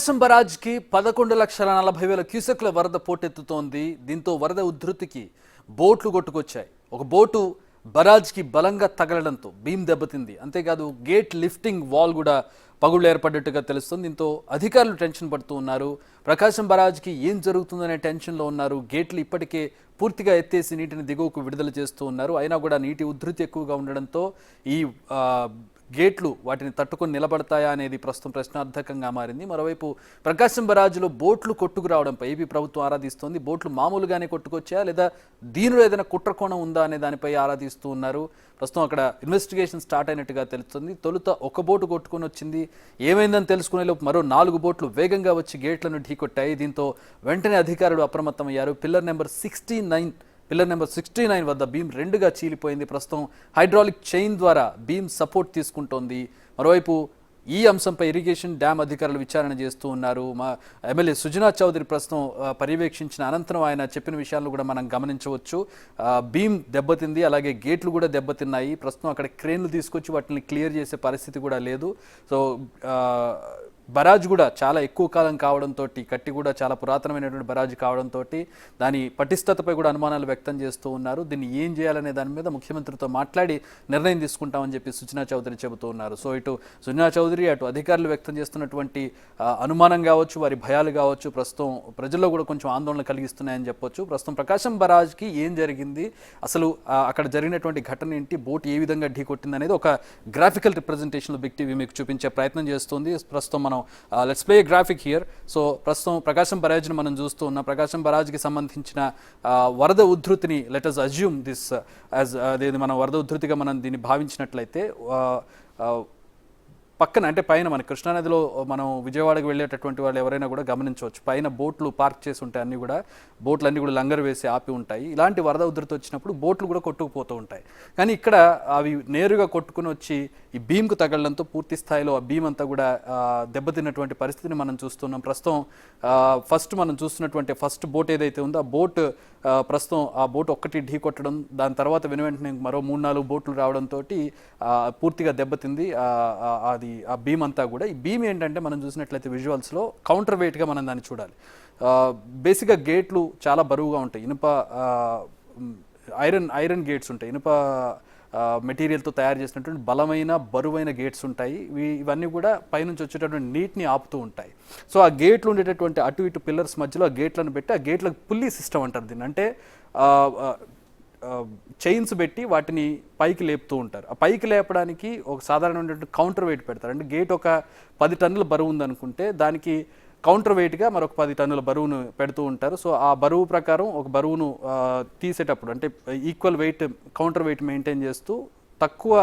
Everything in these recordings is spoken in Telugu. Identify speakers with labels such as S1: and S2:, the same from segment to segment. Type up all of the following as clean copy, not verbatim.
S1: ప్రకాశం బరాజ్కి 11,40,000 క్యూసెక్ల వరద పోటెత్తుతోంది. దీంతో వరద ఉధృతికి బోట్లు కొట్టుకొచ్చాయి. ఒక బోటు బరాజ్కి బలంగా తగలడంతో బీమ్ దెబ్బతింది. అంతేకాదు గేట్ లిఫ్టింగ్ వాల్ కూడా పగుళ్ళు ఏర్పడ్డట్టుగా తెలుస్తుంది. దీంతో అధికారులు టెన్షన్ పడుతూ ఉన్నారు. ప్రకాశం బరాజ్కి ఏం జరుగుతుందనే టెన్షన్లో ఉన్నారు. గేట్లు ఇప్పటికే పూర్తిగా ఎత్తేసి నీటిని దిగువకు విడుదల చేస్తూ ఉన్నారు. అయినా కూడా నీటి ఉధృతి ఎక్కువగా ఉండడంతో ఈ గేట్లు వాటిని తట్టుకొని నిలబడతాయా అనేది ప్రస్తుతం ప్రశ్నార్థకంగా మారింది. మరోవైపు ప్రకాశం బరాజ్లో బోట్లు కొట్టుకు రావడంపై ఏపీ ప్రభుత్వం ఆరాధిస్తోంది. బోట్లు మామూలుగానే కొట్టుకొచ్చాయా లేదా దీనిలో ఏదైనా కుట్రకోణం ఉందా అనే దానిపై ఆరాధిస్తూ ఉన్నారు. ప్రస్తుతం అక్కడ ఇన్వెస్టిగేషన్ స్టార్ట్ అయినట్టుగా తెలుస్తుంది. తొలుత ఒక బోటు కొట్టుకొని వచ్చింది. ఏమైందని తెలుసుకునేలోపు మరో 4 బోట్లు వేగంగా వచ్చి గేట్లను ఢీకొట్టాయి. దీంతో వెంటనే అధికారులు అప్రమత్తమయ్యారు. పిల్లర్ నెంబర్ 69 వద్ద బీమ్ 2గా చీలిపోయింది. ప్రస్తుతం హైడ్రాలిక్ చైన్ ద్వారా బీమ్ సపోర్ట్ తీసుకుంటోంది. మరోవైపు ఈ అంశంపై ఇరిగేషన్ డ్యామ్ అధికారులు విచారణ చేస్తూ ఉన్నారు. మా ఎమ్మెల్యే సుజనా చౌదరి ప్రస్తుతం పర్యవేక్షించిన అనంతరం ఆయన చెప్పిన విషయాలను కూడా మనం గమనించవచ్చు. బీమ్ దెబ్బతింది, అలాగే గేట్లు కూడా దెబ్బతిన్నాయి. ప్రస్తుతం అక్కడ క్రేన్లు తీసుకొచ్చి వాటిని క్లియర్ చేసే పరిస్థితి కూడా లేదు. సో బరాజ్ కూడా చాలా ఎక్కువ కాలం కావడంతో, కట్టి కూడా చాలా పురాతనమైనటువంటి బరాజ్ కావడంతో దాని పటిష్టతపై కూడా అనుమానాలు వ్యక్తం చేస్తూ ఉన్నారు. దీన్ని ఏం చేయాలనే దాని మీద ముఖ్యమంత్రితో మాట్లాడి నిర్ణయం తీసుకుంటామని చెప్పి సుజనా చౌదరి చెబుతూ ఉన్నారు. సో ఇటు సుజనా చౌదరి అటు అధికారులు వ్యక్తం చేస్తున్నటువంటి అనుమానం కావచ్చు, వారి భయాలు కావచ్చు, ప్రస్తుతం ప్రజల్లో కూడా కొంచెం ఆందోళన కలిగిస్తున్నాయని చెప్పొచ్చు. ప్రస్తుతం ప్రకాశం బరాజ్కి ఏం జరిగింది, అసలు అక్కడ జరిగినటువంటి ఘటన ఏంటి, బోట్ ఏ విధంగా ఢీకొట్టింది అనేది ఒక గ్రాఫికల్ రిప్రజెంటేషన్లో బిగ్ టీవీ మీకు చూపించే ప్రయత్నం చేస్తుంది. ప్రస్తుతం మనం let's play graphic here. So ప్రస్తుతం ప్రకాశం బరాజ్ని మనం చూస్తూ ఉన్నాం. ప్రకాశం బరాజ్కి సంబంధించిన వరద ఉధృతిని let us assume this as అదేది మనం వరద ఉధృతిగా మనం దీన్ని భావించినట్లయితే పక్కన అంటే పైన మన కృష్ణానదిలో మనం విజయవాడకు వెళ్ళేటటువంటి వాళ్ళు ఎవరైనా కూడా గమనించవచ్చు. పైన బోట్లు పార్క్ చేసి ఉంటాయి, అన్నీ కూడా బోట్లన్నీ కూడా లంగర్ వేసి ఆపి ఉంటాయి. ఇలాంటి వరద ఉధృతి వచ్చినప్పుడు బోట్లు కూడా కొట్టుకుపోతూ ఉంటాయి. కానీ ఇక్కడ అవి నేరుగా కొట్టుకుని వచ్చి ఈ బీమ్కు తగలడంతో పూర్తి స్థాయిలో ఆ బీమ్ అంతా కూడా దెబ్బతిన్నటువంటి పరిస్థితిని మనం చూస్తున్నాం. ప్రస్తుతం ఫస్ట్ మనం చూస్తున్నటువంటి ఫస్ట్ బోట్ ఏదైతే ఉందో ఆ బోట్ ప్రస్తుతం ఆ బోట్ ఒక్కటి ఢీ కొట్టడం, దాని తర్వాత వెంటనే మరో 3-4 బోట్లు రావడంతో పూర్తిగా దెబ్బతింది అది ఆ బీమ్ అంతా కూడా. ఈ బీమ్ ఏంటంటే మనం చూసినట్లయితే విజువల్స్లో కౌంటర్ వెయిట్గా మనం దాన్ని చూడాలి. బేసిక్గా గేట్లు చాలా బరువుగా ఉంటాయి. ఇనుప ఐరన్ గేట్స్ ఉంటాయి. ఇనుప మెటీరియల్తో తయారు చేసినటువంటి బలమైన బరువైన గేట్స్ ఉంటాయి. ఇవన్నీ కూడా పైనుంచి వచ్చేటటువంటి నీటిని ఆపుతూ ఉంటాయి. సో ఆ గేట్లు ఉండేటటువంటి అటు ఇటు పిల్లర్స్ మధ్యలో ఆ గేట్లను పెట్టి ఆ గేట్లకు పుల్లీ సిస్టమ్ అంటారు దీన్ని. అంటే చైన్స్ పెట్టి వాటిని పైకి లేపుతూ ఉంటారు. ఆ పైకి లేపడానికి ఒక సాధారణమైనటువంటి కౌంటర్ వెయిట్ పెడతారు. అంటే గేట్ ఒక 10 టన్నుల బరువు ఉందనుకుంటే దానికి కౌంటర్ వెయిట్గా మరొక 10 టన్నుల బరువును పెడుతూ ఉంటారు. సో ఆ బరువు ప్రకారం ఒక బరువును తీసేటప్పుడు అంటే equal wait counter weight maintain చేస్తూ తక్కువ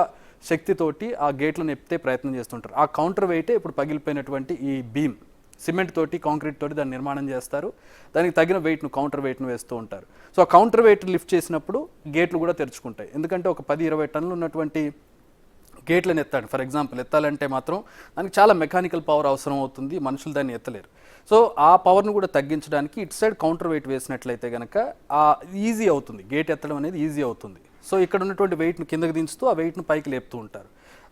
S1: శక్తితోటి ఆ గేట్లను ఎత్తే ప్రయత్నం చేస్తుంటారు. ఆ కౌంటర్ వెయిటే ఇప్పుడు పగిలిపోయినటువంటి ఈ బీమ్. సిమెంట్ తోటి కాంక్రీట్ తోటి దాన్ని నిర్మాణం చేస్తారు. దానికి తగిన వెయిట్ను కౌంటర్ వెయిట్ను వేస్తూ ఉంటారు. సో ఆ కౌంటర్ వెయిట్ లిఫ్ట్ చేసినప్పుడు గేట్లు కూడా తెరుచుకుంటాయి. ఎందుకంటే ఒక 10-20 టన్నులు ఉన్నటువంటి గేట్లను ఎత్తాడు ఫర్ ఎగ్జాంపుల్ ఎత్తాలంటే మాత్రం దానికి చాలా మెకానికల్ పవర్ అవసరం అవుతుంది. మనుషులు దాన్ని ఎత్తలేరు. సో ఆ పవర్ను కూడా తగ్గించడానికి ఇటు సైడ్ కౌంటర్ వెయిట్ వేసినట్లయితే కనుక ఈజీ అవుతుంది, గేట్ ఎత్తడం అనేది ఈజీ అవుతుంది. సో ఇక్కడ ఉన్నటువంటి వెయిట్ను కిందకి దించుతూ ఆ వెయిట్ను పైకి లేపుతూ ఉంటారు.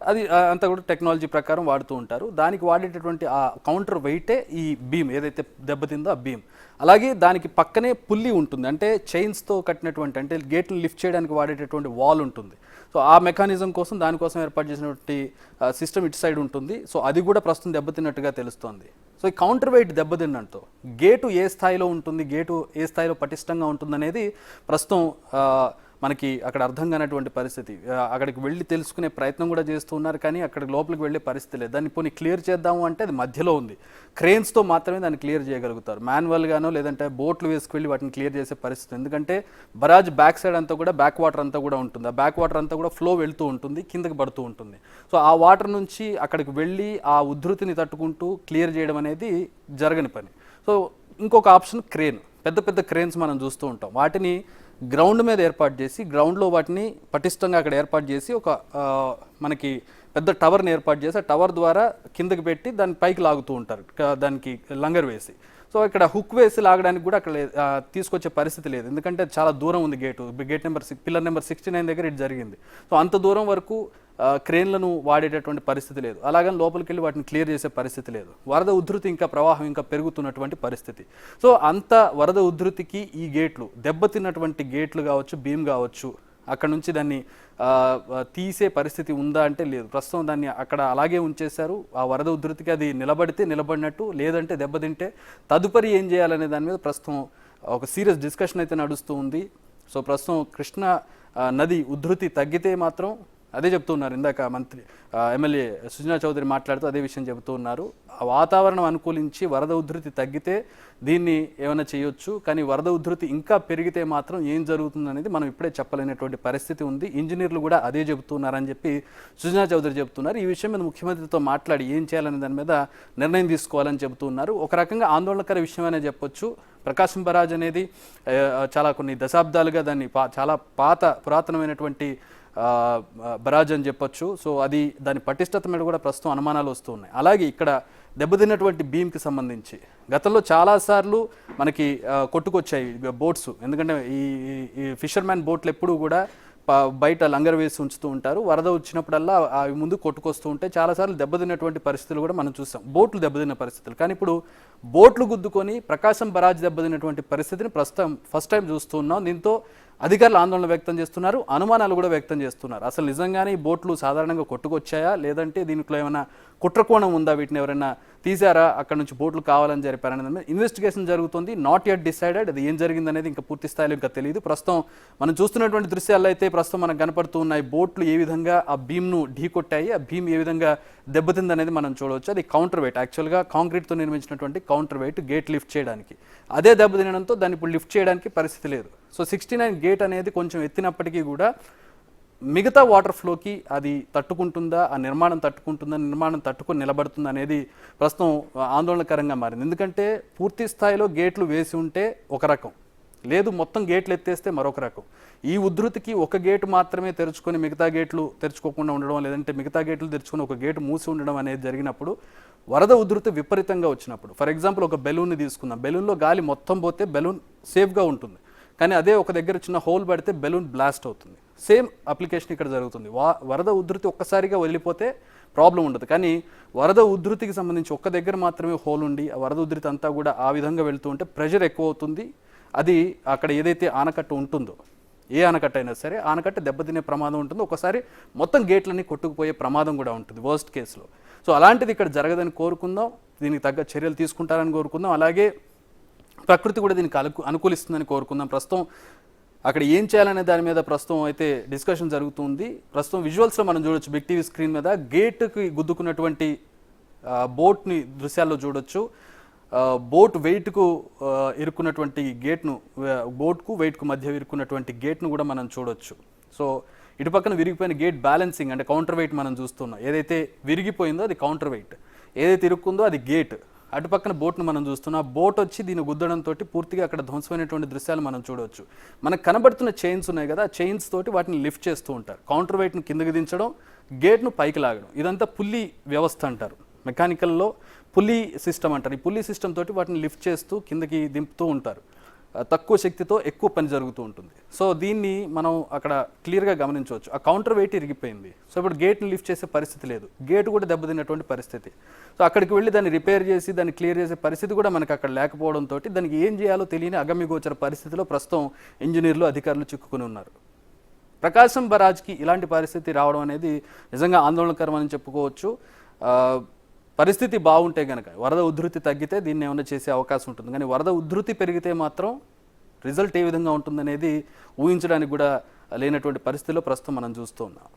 S1: అది అంతా కూడా టెక్నాలజీ ప్రకారం వాడుతూ ఉంటారు. దానికి వాడేటటువంటి ఆ కౌంటర్ వెయిటే ఈ బీమ్ ఏదైతే దెబ్బతిందో ఆ బీమ్. అలాగే దానికి పక్కనే పుల్లి ఉంటుంది, అంటే చైన్స్తో కట్టినటువంటి అంటే గేట్లు లిఫ్ట్ చేయడానికి వాడేటటువంటి వాల్ ఉంటుంది. సో ఆ మెకానిజం కోసం దానికోసం ఏర్పాటు చేసినటువంటి సిస్టమ్ ఇటు సైడ్ ఉంటుంది. సో అది కూడా ప్రస్తుతం దెబ్బతిన్నట్టుగా తెలుస్తోంది. సో ఈ కౌంటర్ వెయిట్ దెబ్బతిన్నట్టు గేటు ఏ స్థాయిలో ఉంటుంది, గేటు ఏ స్థాయిలో పటిష్టంగా ఉంటుందనేది ప్రస్తుతం మనకి అక్కడ అర్థం కానటువంటి పరిస్థితి. అక్కడికి వెళ్ళి తెలుసుకునే ప్రయత్నం కూడా చేస్తూ ఉన్నారు, కానీ అక్కడికి లోపలికి వెళ్ళే పరిస్థితి లేదు. దాన్ని పోనీ క్లియర్ చేద్దాము అంటే అది మధ్యలో ఉంది. క్రేన్స్తో మాత్రమే దాన్ని క్లియర్ చేయగలుగుతారు. మాన్యువల్గానో లేదంటే బోట్లు వేసుకువెళ్ళి వాటిని క్లియర్ చేసే పరిస్థితి. ఎందుకంటే బరాజ్ బ్యాక్ సైడ్ అంతా కూడా బ్యాక్ వాటర్ అంతా కూడా ఉంటుంది. ఆ బ్యాక్ వాటర్ అంతా కూడా ఫ్లో వెళ్తూ ఉంటుంది, కిందకి పడుతూ ఉంటుంది. సో ఆ వాటర్ నుంచి అక్కడికి వెళ్ళి ఆ ఉధృతిని తట్టుకుంటూ క్లియర్ చేయడం అనేది జరగని పని. సో ఇంకొక ఆప్షన్ క్రేన్. పెద్ద పెద్ద క్రేన్స్ మనం చూస్తూ ఉంటాం. వాటిని గ్రౌండ్ మీద ఏర్పాటు చేసి గ్రౌండ్లో వాటిని పటిష్టంగా అక్కడ ఏర్పాటు చేసి ఒక మనకి పెద్ద టవర్ని ఏర్పాటు చేసి ఆ టవర్ ద్వారా కిందకి పెట్టి దాన్ని పైకి లాగుతూ ఉంటారు, దానికి లంగర్ వేసి. సో ఇక్కడ హుక్ వేసి లాగడానికి కూడా అక్కడ తీసుకొచ్చే పరిస్థితి లేదు, ఎందుకంటే చాలా దూరం ఉంది గేట్ నెంబర్ పిల్లర్ నెంబర్ 69 దగ్గర ఇది జరిగింది. సో అంత దూరం వరకు క్రేన్లను వాడేటటువంటి పరిస్థితి లేదు, అలాగని లోపలికి వెళ్ళి వాటిని క్లియర్ చేసే పరిస్థితి లేదు. వరద ఉధృతి ఇంకా ప్రవాహం ఇంకా పెరుగుతున్నటువంటి పరిస్థితి. సో అంత వరద ఉధృతికి ఈ గేట్లు దెబ్బతిన్నటువంటి గేట్లు కావచ్చు, బీమ్ కావచ్చు, అక్కడ నుంచి దాన్ని తీసే పరిస్థితి ఉందా అంటే లేదు. ప్రస్తుతం దాన్ని అక్కడ అలాగే ఉంచేశారు. ఆ వరద ఉధృతికి అది నిలబడితే నిలబడినట్టు, లేదంటే దెబ్బతింటే తదుపరి ఏం చేయాలనే దాని మీద ప్రస్తుతం ఒక సీరియస్ డిస్కషన్ అయితే నడుస్తూ ఉంది. సో ప్రస్తుతం కృష్ణా నది ఉధృతి తగ్గితే మాత్రం అదే చెప్తున్నారు, ఇందాక మంత్రి ఎమ్మెల్యే సుజనా చౌదరి మాట్లాడుతూ అదే విషయం చెబుతూ ఉన్నారు. ఆ వాతావరణం అనుకూలించి వరద ఉధృతి తగ్గితే దీన్ని ఏమైనా చేయొచ్చు, కానీ వరద ఉధృతి ఇంకా పెరిగితే మాత్రం ఏం జరుగుతుంది అనేది మనం ఇప్పుడే చెప్పలేనటువంటి పరిస్థితి ఉంది. ఇంజనీర్లు కూడా అదే చెబుతున్నారని చెప్పి సుజనా చౌదరి చెబుతున్నారు. ఈ విషయం మీద ముఖ్యమంత్రితో మాట్లాడి ఏం చేయాలనే దాని మీద నిర్ణయం తీసుకోవాలని చెబుతున్నారు. ఒక రకంగా ఆందోళనకర విషయం అనే చెప్పొచ్చు. ప్రకాశం బరాజ్ అనేది చాలా కొన్ని దశాబ్దాలుగా దాన్ని చాలా పురాతనమైనటువంటి బరాజ్ అని చెప్పొచ్చు. సో అది దాని పటిష్టత మీద కూడా ప్రస్తుతం అనుమానాలు వస్తూ ఉన్నాయి. అలాగే ఇక్కడ దెబ్బతిన్నటువంటి బీమ్కి సంబంధించి గతంలో చాలాసార్లు మనకి కొట్టుకొచ్చాయి బోట్స్, ఎందుకంటే ఈ ఫిషర్మ్యాన్ బోట్లు ఎప్పుడూ కూడా బయట లంగర్ వేసి ఉంచుతూ ఉంటారు. వరద వచ్చినప్పుడల్లా అవి ముందు కొట్టుకొస్తూ ఉంటే చాలాసార్లు దెబ్బతిన్నటువంటి పరిస్థితులు కూడా మనం చూసాం, బోట్లు దెబ్బతిన్న పరిస్థితులు. కానీ ఇప్పుడు బోట్లు గుద్దుకొని ప్రకాశం బరాజ్ దెబ్బతిన్నటువంటి పరిస్థితిని ప్రస్తుతం ఫస్ట్ టైం చూస్తూ ఉన్నాం. దీంతో అధికారులు ఆందోళన వ్యక్తం చేస్తున్నారు, అనుమానాలు కూడా వ్యక్తం చేస్తున్నారు. అసలు నిజంగానే ఈ బోట్లు సాధారణంగా కొట్టుకొచ్చాయా, లేదంటే దీంట్లో ఏమైనా కుట్రకోణం ఉందా, వీటిని ఎవరైనా తీసారా, అక్కడ నుంచి బోట్లు కావాలని జరిపారనేది ఇన్వెస్టిగేషన్ జరుగుతుంది. నాట్ యట్ డిసైడెడ్, అది ఏం జరిగిందనేది ఇంకా పూర్తి స్థాయిలో ఇంకా తెలియదు. ప్రస్తుతం మనం చూస్తున్నటువంటి దృశ్యాల్లో అయితే ప్రస్తుతం మనకు కనపడుతూ ఉన్నాయి బోట్లు ఏ విధంగా ఆ బీమ్ను ఢీకొట్టాయి, ఆ బీమ్ ఏ విధంగా దెబ్బతిందనేది మనం చూడవచ్చు. అది కౌంటర్ వెయిట్, యాక్చువల్గా కాంక్రీట్తో నిర్మించినటువంటి కౌంటర్ వెయిట్ గేట్ లిఫ్ట్ చేయడానికి, అదే దెబ్బతినడంతో దాన్ని ఇప్పుడు లిఫ్ట్ చేయడానికి పరిస్థితి లేదు. సో 69 గేట్ అనేది కొంచెం ఎత్తినప్పటికీ కూడా మిగతా వాటర్ ఫ్లోకి అది తట్టుకుంటుందా, ఆ నిర్మాణం తట్టుకుంటుందా, నిర్మాణం తట్టుకొని నిలబడుతుందా అనేది ప్రస్తుతం ఆందోళనకరంగా మారింది. ఎందుకంటే పూర్తి స్థాయిలో గేట్లు వేసి ఉంటే ఒక రకం, లేదు మొత్తం గేట్లు ఎత్తేస్తే మరొక రకం. ఈ ఉధృతికి ఒక గేటు మాత్రమే తెరుచుకొని మిగతా గేట్లు తెరుచుకోకుండా ఉండడం, లేదంటే మిగతా గేట్లు తెరుచుకొని ఒక గేటు మూసి ఉండడం అనేది జరిగినప్పుడు వరద ఉధృతి విపరీతంగా వచ్చినప్పుడు, ఫర్ ఎగ్జాంపుల్ ఒక బెలూన్ని తీసుకుందాం, బెలూన్లో గాలి మొత్తం పోతే బెలూన్ సేఫ్గా ఉంటుంది, కానీ అదే ఒక దగ్గర చిన్న హోల్ పడితే బెలూన్ బ్లాస్ట్ అవుతుంది. సేమ్ అప్లికేషన్ ఇక్కడ జరుగుతుంది. వరద ఉధృతి ఒక్కసారిగా వదిలిపోతే ప్రాబ్లం ఉండదు, కానీ వరద ఉధృతికి సంబంధించి ఒక్క దగ్గర మాత్రమే హోల్ ఉండి ఆ వరద ఉధృతి అంతా కూడా ఆ విధంగా వెళ్తూ ఉంటే ప్రెషర్ ఎక్కువ అవుతుంది. అది అక్కడ ఏదైతే ఆనకట్ట ఉంటుందో, ఏ ఆనకట్ట అయినా సరే ఆనకట్ట దెబ్బతినే ప్రమాదం ఉంటుంది, ఒకసారి మొత్తం గేట్లన్నీ కొట్టుకుపోయే ప్రమాదం కూడా ఉంటుంది వర్స్ట్ కేసులో. సో అలాంటిది ఇక్కడ జరగదని కోరుకుందాం, దీనికి తగ్గ చర్యలు తీసుకుంటారని కోరుకుందాం. అలాగే ప్రకృతి కూడా దీనికి అనుకూలిస్తుందని కోరుకుందాం. ప్రస్తుతం అక్కడ ఏం చేయాలనే దాని మీద ప్రస్తుతం అయితే డిస్కషన్ జరుగుతుంది. ప్రస్తుతం విజువల్స్లో మనం చూడొచ్చు, బిగ్ టీవీ స్క్రీన్ మీద గేట్కి గుద్దుకున్నటువంటి బోట్ని దృశ్యాల్లో చూడొచ్చు. బోట్ వెయిట్కు ఇరుక్కున్నటువంటి గేట్ను, బోట్కు వెయిట్కు మధ్య ఇరుక్కున్నటువంటి గేట్ను కూడా మనం చూడొచ్చు. సో ఇటు పక్కన విరిగిపోయిన గేట్ బ్యాలెన్సింగ్ అంటే కౌంటర్ వెయిట్ మనం చూస్తున్నాం. ఏదైతే విరిగిపోయిందో అది కౌంటర్ వెయిట్, ఏదైతే ఇరుక్కుందో అది గేట్. అటు పక్కన బోట్ను మనం చూస్తున్నాం. ఆ బోట్ వచ్చి దీన్ని గుద్దడంతో పూర్తిగా అక్కడ ధ్వంసమైనటువంటి దృశ్యాలు మనం చూడవచ్చు. మనకు కనబడుతున్న చైన్స్ ఉన్నాయి కదా, ఆ చైన్స్ తోటి వాటిని లిఫ్ట్ చేస్తూ ఉంటారు. కౌంటర్ వెయిట్ను కిందకి దించడం, గేట్ను పైకి లాగడం, ఇదంతా పుల్లీ వ్యవస్థ అంటారు, మెకానికల్లో పుల్లీ సిస్టమ్ అంటారు. ఈ పుల్లీ సిస్టమ్ తోటి వాటిని లిఫ్ట్ చేస్తూ కిందకి దింపుతూ ఉంటారు. తక్కువ శక్తితో ఎక్కువ పని జరుగుతూ ఉంటుంది. సో దీన్ని మనం అక్కడ క్లియర్గా గమనించవచ్చు. ఆ కౌంటర్ వెయిట్ ఇరిగిపోయింది. సో ఇప్పుడు గేట్ని లిఫ్ట్ చేసే పరిస్థితి లేదు, గేట్ కూడా దెబ్బతిన్నటువంటి పరిస్థితి. సో అక్కడికి వెళ్ళి దాన్ని రిపేర్ చేసి దాన్ని క్లియర్ చేసే పరిస్థితి కూడా మనకు అక్కడ లేకపోవడంతో దానికి ఏం చేయాలో తెలియని అగమ్యగోచర పరిస్థితిలో ప్రస్తుతం ఇంజనీర్లు, అధికారులు చిక్కుకుని ఉన్నారు. ప్రకాశం బరాజ్కి ఇలాంటి పరిస్థితి రావడం అనేది నిజంగా ఆందోళనకరం అని చెప్పుకోవచ్చు. పరిస్థితి బాగుంటే కనుక, వరద ఉధృతి తగ్గితే దీన్ని ఏమైనా చేసే అవకాశం ఉంటుంది, కానీ వరద ఉధృతి పెరిగితే మాత్రం రిజల్ట్ ఏ విధంగా ఉంటుందనేది ఊహించడానికి కూడా లేనటువంటి పరిస్థితిలో ప్రస్తుతం మనం చూస్తూ ఉన్నాం.